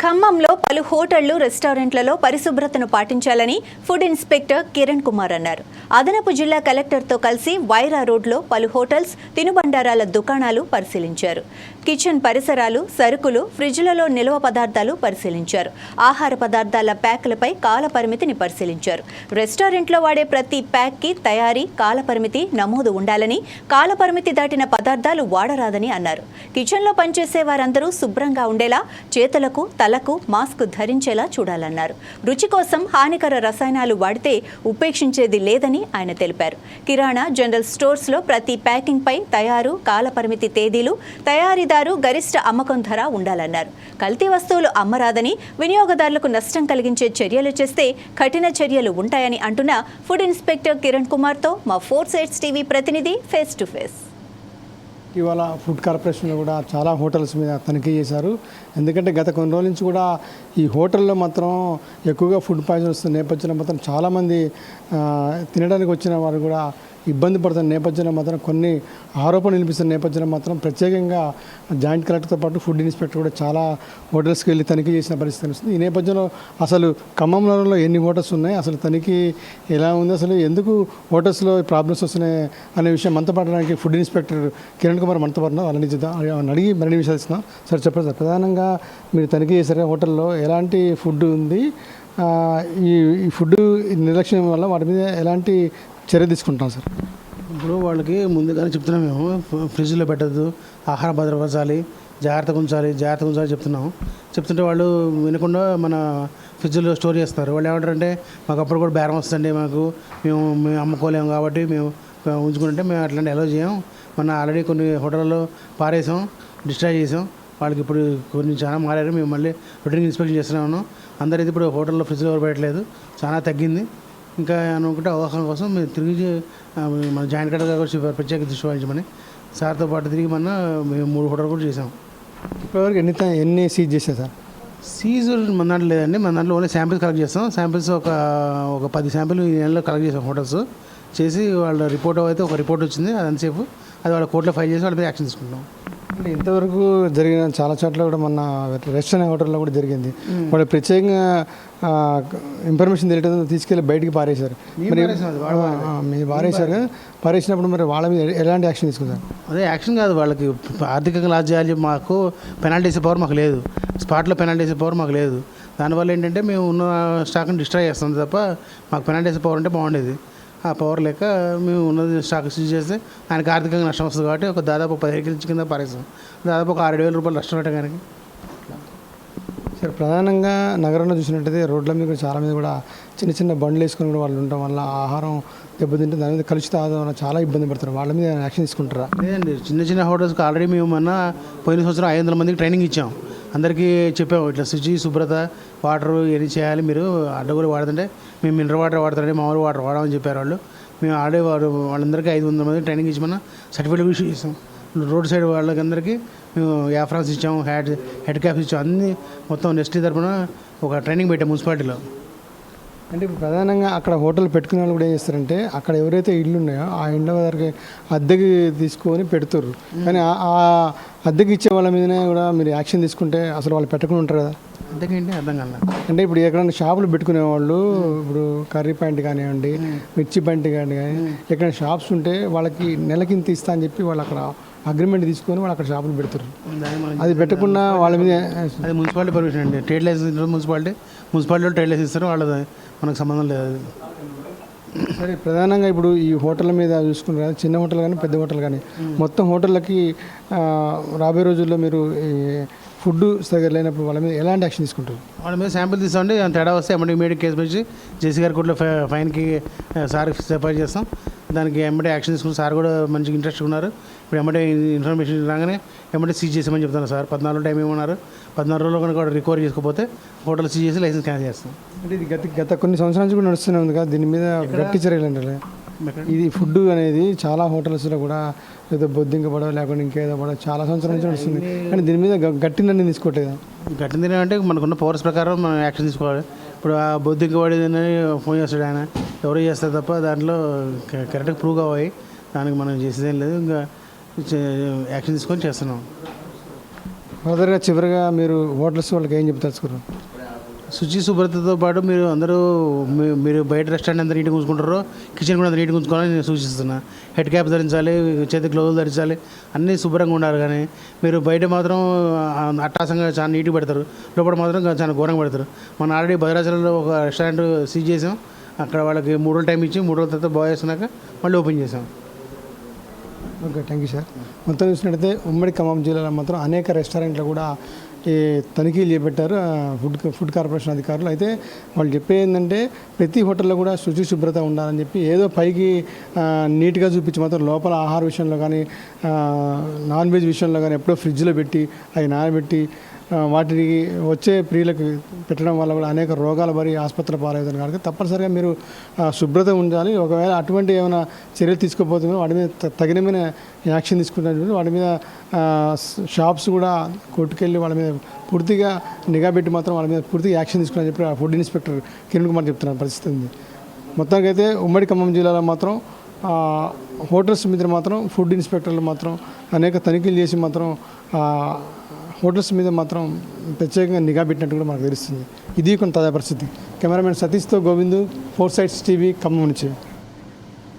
ఖమ్మంలో పలు హోటళ్లు రెస్టారెంట్లలో పరిశుభ్రతను పాటించాలని ఫుడ్ ఇన్స్పెక్టర్ కిరణ్ కుమార్ అన్నారు. అదనపు జిల్లా కలెక్టర్తో కలిసి వైరా రోడ్లో పలు హోటల్స్, తినుబండారాల దుకాణాలు పరిశీలించారు. కిచెన్ పరిసరాలు, సరుకులు, ఫ్రిడ్జ్లలో నిల్వ పదార్థాలు పరిశీలించారు. ఆహార పదార్థాల ప్యాకులపై కాల పరిమితిని పరిశీలించారు. రెస్టారెంట్లో వాడే ప్రతి ప్యాక్కి తయారీ, కాల పరిమితి నమోదు ఉండాలని, కాల పరిమితి దాటిన పదార్థాలు వాడరాదని అన్నారు. కిచెన్లో పనిచేసే వారందరూ శుభ్రంగా ఉండేలా చేతులకు, తలకు మాస్క్ ధరించేలా చూడాలన్నారు. రుచి కోసం హానికర రసాయనాలు వాడితే ఉపేక్షించేది లేదని ఆయన తెలిపారు. కిరాణా, జనరల్ స్టోర్స్లో ప్రతి ప్యాకింగ్ పై తయారు, కాల పరిమితి తేదీలు, తయారీదారు, గరిష్ట అమ్మకం ధర ఉండాలన్నారు. కల్తీ వస్తువులు అమ్మరాదని, వినియోగదారులకు నష్టం కలిగించే చర్యలు చేస్తే కఠిన చర్యలు ఉంటాయని అంటున్న ఫుడ్ ఇన్స్పెక్టర్ కిరణ్ కుమార్తో మా 4 Sides టీవీ ప్రతినిధి ఫేస్ టు ఫేస్. ఇవాళ ఫుడ్ కార్పొరేషన్లో కూడా చాలా హోటల్స్ మీద తనిఖీ చేశారు. ఎందుకంటే గత కొన్ని రోజుల నుంచి కూడా ఈ హోటల్లో మాత్రం ఎక్కువగా ఫుడ్ పాయిజన్ వస్తున్న నేపథ్యంలో మాత్రం చాలామంది తినడానికి వచ్చిన వారు కూడా ఇబ్బంది పడుతున్న నేపథ్యంలో మాత్రం కొన్ని ఆరోపణలు వినిపిస్తున్న నేపథ్యంలో మాత్రం ప్రత్యేకంగా జాయింట్ కలెక్టర్తో పాటు ఫుడ్ ఇన్స్పెక్టర్ కూడా చాలా హోటల్స్కి వెళ్ళి తనిఖీ చేసిన పరిస్థితి వస్తుంది. ఈ నేపథ్యంలో అసలు ఖమ్మంలో ఎన్ని హోటల్స్ ఉన్నాయి, అసలు తనిఖీ ఎలా ఉంది, అసలు ఎందుకు హోటల్స్లో ప్రాబ్లమ్స్ వస్తున్నాయి అనే విషయం మనతో పడడానికి ఫుడ్ ఇన్స్పెక్టర్ కిరణ్ కుమార్ మనతో పడినా వాళ్ళని అడిగి మరిన్ని విషయాలు ఇస్తున్నాం. సార్ చెప్పండి సార్, ప్రధానంగా మీరు తనిఖీ చేశారు హోటల్లో ఎలాంటి ఫుడ్ ఉంది, ఈ ఫుడ్ నిర్లక్ష్యం వల్ల వాటి మీద ఎలాంటి చర్య తీసుకుంటాం సార్? ఇప్పుడు వాళ్ళకి ముందుగానే చెప్తున్నాం, మేము ఫ్రిడ్జ్లో పెట్టద్దు, ఆహారం భద్రపరచాలి, జాగ్రత్తగా ఉంచాలి చెప్తుంటే వాళ్ళు వినకుండా మన ఫ్రిడ్జ్లో స్టోర్ చేస్తారు. వాళ్ళు ఏమంటారంటే మాకు అప్పుడు కూడా బేరం వస్తుంది, మేము అమ్ముకోలేము కాబట్టి మేము ఉంచుకుంటే మేము అట్లాంటి అలౌ చేయం. మన ఆల్రెడీ కొన్ని హోటల్లో పారేసాం, డిస్ట్రాయ్ చేసాం. వాళ్ళకి ఇప్పుడు కొన్ని చాలా మారారు. మేము మళ్ళీ రొటీన్ ఇన్స్పెక్షన్ చేస్తున్నాము. అందరైతే ఇప్పుడు హోటల్లో ఫ్రిడ్జ్లో ఎవరు పెట్టలేదు, చాలా తగ్గింది. ఇంకా అనుకుంటే అవగాహన కోసం మేము తిరిగి మన జాయింట్ కలెక్టర్ కూడా ప్రత్యేక దృష్టి వహించమని సార్తో పాటు తిరిగి మేము 3 హోటల్ కూడా చేసాం. ఇప్పటివరకు ఎన్ని సీజ్ చేశారు సార్? సీజ్ మన దాంట్లో లేదండి, మన దాంట్లో ఓన్లీ శాంపిల్స్ కలెక్ట్ చేస్తాం. శాంపిల్స్ ఒక 10 శాంపిల్ ఈ నెలలో కలెక్ట్ చేసాం హోటల్స్ చేసి. వాళ్ళ రిపోర్ట్ అయితే ఒక రిపోర్ట్ వచ్చింది, అది అంతసేపు అది వాళ్ళ కోర్టులో ఫైల్ చేసి వాళ్ళ మీద యాక్షన్ తీసుకుంటాం. అంటే ఇంతవరకు జరిగిన చాలా చోట్ల కూడా మన రెస్టారెంట్ హోటల్లో కూడా జరిగింది. వాళ్ళు ప్రత్యేకంగా ఇన్ఫర్మేషన్ తెలియడం తీసుకెళ్ళి బయటికి పారేశారు. మరి మీరు పారేసినప్పుడు మరి వాళ్ళ మీద ఎలాంటి యాక్షన్ తీసుకుంటారు? అదే యాక్షన్ కాదు, వాళ్ళకి ఆర్థికంగా లాస్ చేయాలి, మాకు పెనాల్టీ వేసే పవర్ మాకు లేదు, స్పాట్లో పెనాల్టీ వేసే పవర్ మాకు లేదు. దానివల్ల ఏంటంటే మేము ఉన్న స్టాక్ని డిస్ట్రాయ్ చేస్తాం తప్ప మాకు పెనాల్టీ వేసే పవర్ అంటే బాగుండేది. ఆ పవర్ లేక మేము ఉన్నది స్టాక్ సీజ్ చేస్తే ఆయనకి ఆర్థికంగా నష్టం వస్తుంది కాబట్టి ఒక దాదాపు 15 కిలో కింద పారేస్తాం. దాదాపు ఒక 6,000 రూపాయలు నష్టం పెట్టడానికి. సరే, ప్రధానంగా నగరంలో చూసినట్టయితే రోడ్ల మీద కూడా చాలా మీద కూడా చిన్న చిన్న బండ్లు వేసుకొని కూడా వాళ్ళు ఉండటం వల్ల ఆహారం దెబ్బతింటే దాని మీద కలుషిత ఆహారం వల్ల చాలా ఇబ్బంది పడతారు. వాళ్ళ మీద యాక్షన్ తీసుకుంటారా? లేదండి, చిన్న హోటల్స్కి ఆల్రెడీ మేము పోయిన సంవత్సరం 500 మందికి ట్రైనింగ్ ఇచ్చాం. అందరికీ చెప్పాము ఇట్లా శుచి, శుభ్రత, వాటర్ ఇవన్నీ చేయాలి, మీరు అడ్డగోలు వాడుతుంటే మేము మినరల్ వాటర్ వాడతారండి, మామూలు వాటర్ వాడమని చెప్పారు వాళ్ళు. మేము ఆల్రెడీ వాళ్ళందరికీ 500 మందికి ట్రైనింగ్ ఇచ్చి సర్టిఫికేట్ ఇష్యూ చేసాం. రోడ్ సైడ్ వాళ్ళకందరికీ మేము యాఫ్రాన్స్ ఇచ్చాము, హెడ్ క్యాప్స్ ఇచ్చాము, అన్నీ మొత్తం నెక్స్ట్ తరపున ఒక ట్రైనింగ్ పెట్టాం మున్సిపాలిటీలో. అంటే ఇప్పుడు ప్రధానంగా అక్కడ హోటల్ పెట్టుకునే వాళ్ళు కూడా ఏం చేస్తారంటే అక్కడ ఎవరైతే ఇళ్ళు ఉన్నాయో ఆ ఇండ్ల దగ్గరికి అద్దెకి తీసుకొని పెడుతుర్రు. కానీ ఆ అద్దెకి ఇచ్చే వాళ్ళ మీదనే కూడా మీరు యాక్షన్ తీసుకుంటే అసలు వాళ్ళు పెట్టకుండా ఉంటారు కదా? అద్దెకేంటి అర్థం కాదు. అంటే ఇప్పుడు ఎక్కడైనా షాపులు పెట్టుకునే వాళ్ళు, ఇప్పుడు కర్రీ పాయింట్ కానివ్వండి, మిర్చి పాయింట్ కానీ ఎక్కడైనా షాప్స్ ఉంటే వాళ్ళకి నెలకింత ఇస్తా అని చెప్పి వాళ్ళు అక్కడ అగ్రిమెంట్ తీసుకొని వాళ్ళు అక్కడ షాపులు పెడతారు. అది పెట్టకుండా వాళ్ళ మీద అది మున్సిపాలిటీ పర్మిషన్ అండి. ట్రేడ్ లైసెన్స్ మున్సిపాలిటీలో ట్రేడ్ లైసెన్స్ ఇస్తారు, వాళ్ళది మనకు సంబంధం లేదు. సరే, ప్రధానంగా ఇప్పుడు ఈ హోటళ్ళ మీద చూసుకుంటారు కదా, చిన్న హోటల్ కానీ పెద్ద హోటల్ కానీ మొత్తం హోటళ్ళకి రాబోయే రోజుల్లో మీరు ఫుడ్ సరిగ్గా లేనప్పుడు వాళ్ళ మీద ఎలాంటి యాక్షన్ తీసుకుంటారు? వాళ్ళ మీద శాంపిల్ తీసుకోండి, తేడా వస్తే ఇమీడియట్ కేసు పెంచి జేసీ గారి కోర్టులో ఫైన్కి సార్కి సెపరేట్ చేస్తాం. దానికి ఎమ్మటే యాక్షన్ తీసుకుని సార్ కూడా మంచిగా ఇంట్రెస్ట్ ఉన్నారు. ఇప్పుడు ఎమ్మటే ఇన్ఫర్మేషన్ రాగానే ఎమ్మటే సీజ్ చేసామని చెప్తాను సార్. 14 టైం ఏమన్నారు, 14 రోజుల్లో కనుక రికవరీ చేసుకోకపోతే హోటల్ సీజ్ చేసి లైసెన్స్ క్యాన్సిల్ చేస్తాం. అంటే ఇది గత కొన్ని సంవత్సరాల నుంచి కూడా నడుస్తూనే ఉంది కదా, దీని మీద గట్టి చర్యలు అంటే ఇది ఫుడ్ అనేది చాలా హోటల్స్లో కూడా ఏదో బొద్దింక పడవ లేకుండా ఇంకేదో పడవ చాలా సంవత్సరాల నుంచి నడుస్తుంది. కానీ దీని మీద గట్టి నిర్ణయం తీసుకోవట్లేదు. గట్టి నిర్ణయం అంటే మనకున్న పవర్స్ ప్రకారం మనం యాక్షన్ తీసుకోవాలి. ఇప్పుడు ఆ బొద్దింక పడేదని ఫోన్ చేస్తాడు ఆయన, ఎవరో చేస్తారు తప్ప దాంట్లో కరెక్ట్గా ప్రూవ్ కావాలి. దానికి మనం చేసేదేం లేదు, ఇంకా యాక్షన్ తీసుకొని చేస్తున్నాం. ఫర్దర్గా చివరిగా మీరు హోటల్స్ వాళ్ళకి ఏం చెప్తారు? శుచి శుభ్రతతో పాటు మీరు అందరూ మీరు బయట రెస్టారెంట్ ఎంత నీట్గా ఉంచుకుంటారో కిచెన్ కూడా అంత నీట్గా ఉంచుకోవాలని నేను సూచిస్తున్నా. హెడ్ క్యాప్ ధరించాలి, చేతి గ్లౌజులు ధరించాలి, అన్నీ శుభ్రంగా ఉండాలి. కానీ మీరు బయట మాత్రం అట్టాసంగా చాలా నీట్గా పెడతారు, లోపల మాత్రం చాలా ఘోరంగా పెడతారు. మనం ఆల్రెడీ భద్రాచలంలో ఒక రెస్టారెంట్ సీజ్ చేసాం. అక్కడ వాళ్ళకి 3 రోజులు టైం ఇచ్చి 3 రోజుల తర్వాత బాగా చేసినాక మళ్ళీ ఓపెన్ చేసాం. Okay, thank you sir. మొత్తం చూసినట్టయితే ఉమ్మడి ఖమ్మం జిల్లాలో మాత్రం అనేక రెస్టారెంట్లు కూడా ఈ తనిఖీలు చేపట్టారు ఫుడ్ కార్పొరేషన్ అధికారులు. అయితే వాళ్ళు చెప్పేది ఏంటంటే ప్రతి హోటల్లో కూడా శుచి శుభ్రత ఉండాలని చెప్పి ఏదో పైకి నీట్గా చూపించి మాత్రం లోపల ఆహార విషయంలో కానీ నాన్ వెజ్ విషయంలో కానీ ఎప్పుడో ఫ్రిడ్జ్లో పెట్టి అవి నానబెట్టి వాటికి వచ్చే ప్రియులకు పెట్టడం వల్ల కూడా అనేక రోగాలు మరి ఆసుపత్రులు పాలవుతుంది. కనుక తప్పనిసరిగా మీరు శుభ్రత ఉండాలి. ఒకవేళ అటువంటి ఏమైనా చర్యలు తీసుకోకపోతే వాటి మీద తగినమైన యాక్షన్ తీసుకుంటారు. వాటి మీద షాప్స్ కూడా కొట్టుకెళ్ళి వాళ్ళ మీద పూర్తిగా నిఘా పెట్టి మాత్రం వాళ్ళ మీద పూర్తిగా యాక్షన్ తీసుకుని చెప్పి ఫుడ్ ఇన్స్పెక్టర్ కిరణ్ కుమార్ చెప్తున్న పరిస్థితి ఉంది. మొత్తానికైతే ఉమ్మడి ఖమ్మం జిల్లాలో మాత్రం హోటల్స్ మీద మాత్రం ఫుడ్ ఇన్స్పెక్టర్లు మాత్రం అనేక తనిఖీలు చేసి మాత్రం హోటల్స్ మీద మాత్రం ప్రత్యేకంగా నిఘా పెట్టినట్టు కూడా మనకు తెలుస్తుంది. ఇది కొంత తాజా పరిస్థితి. కెమెరామెన్ సతీష్తో గోవిందు, 4 Sides TV, ఖమ్మం నుంచి.